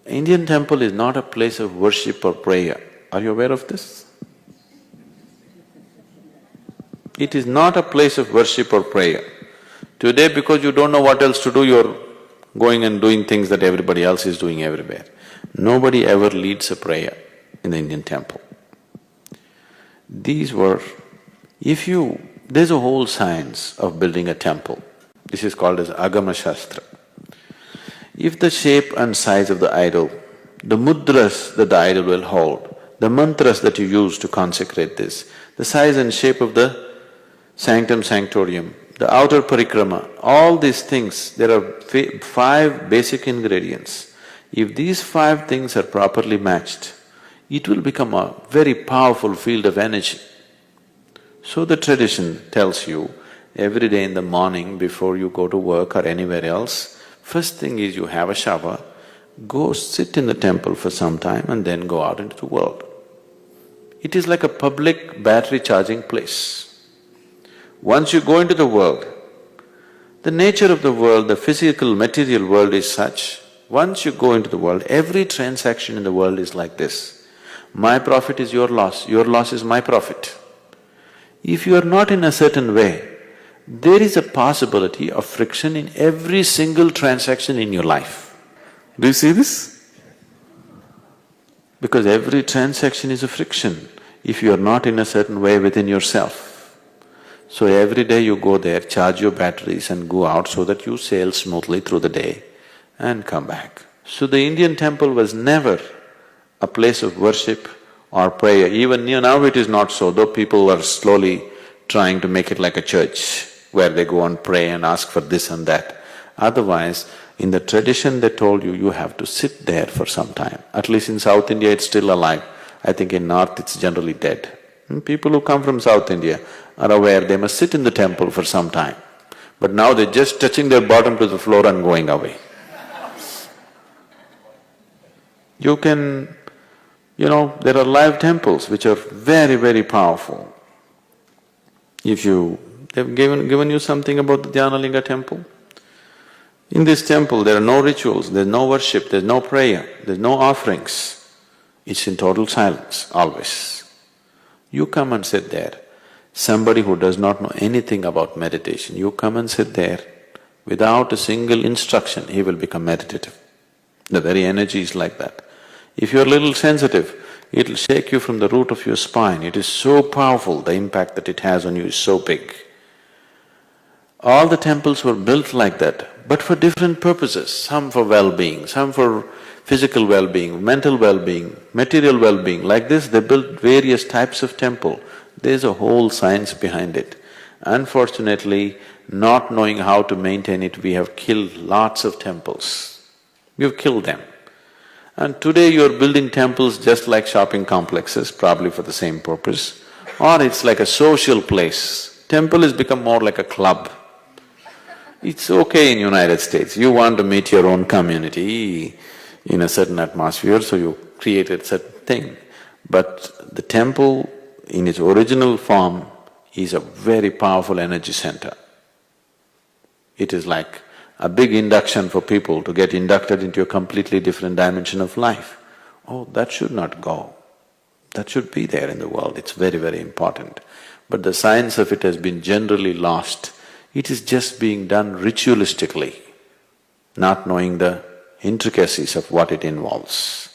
Indian temple is not a place of worship or prayer. Are you aware of this? It is not a place of worship or prayer. Today, because you don't know what else to do, you're going and doing things that everybody else is doing everywhere. Nobody ever leads a prayer in the Indian temple. These were… there's a whole science of building a temple. This is called as Agama Shastra. If the shape and size of the idol, the mudras that the idol will hold, the mantras that you use to consecrate this, the size and shape of the sanctum sanctorium, the outer parikrama, all these things, there are five basic ingredients. If these five things are properly matched, it will become a very powerful field of energy. So the tradition tells you, every day in the morning before you go to work or anywhere else, first thing is you have a shower, go sit in the temple for some time and then go out into the world. It is like a public battery charging place. Once you go into the world, the nature of the world, the physical, material world is such, once you go into the world, every transaction in the world is like this. My profit is your loss is my profit. If you are not in a certain way, there is a possibility of friction in every single transaction in your life. Do you see this? Because every transaction is a friction if you are not in a certain way within yourself. So every day you go there, charge your batteries and go out so that you sail smoothly through the day and come back. So the Indian temple was never a place of worship or prayer. Even now it is not so, though people are slowly trying to make it like a church where they go and pray and ask for this and that. Otherwise, in the tradition they told you, you have to sit there for some time. At least in South India it's still alive. I think in North it's generally dead. People who come from South India are aware they must sit in the temple for some time. But now they're just touching their bottom to the floor and going away. You can… there are live temples which are very, very powerful. They've given you something about the Dhyanalinga temple. In this temple there are no rituals, there's no worship, there's no prayer, there's no offerings. It's in total silence, always. You come and sit there. Somebody who does not know anything about meditation, you come and sit there, without a single instruction, he will become meditative. The very energy is like that. If you're a little sensitive, it'll shake you from the root of your spine. It is so powerful, the impact that it has on you is so big. All the temples were built like that, but for different purposes, some for well-being, some for physical well-being, mental well-being, material well-being. Like this, they built various types of temple. There's a whole science behind it. Unfortunately, not knowing how to maintain it, we have killed lots of temples. We've killed them. And today you're building temples just like shopping complexes, probably for the same purpose, or it's like a social place. Temple has become more like a club. It's okay in United States, you want to meet your own community in a certain atmosphere, so you created certain thing. But the temple in its original form is a very powerful energy center. It is like a big induction for people to get inducted into a completely different dimension of life. Oh, that should not go. That should be there in the world, it's very, very important. But the science of it has been generally lost. It is just being done ritualistically, not knowing the intricacies of what it involves.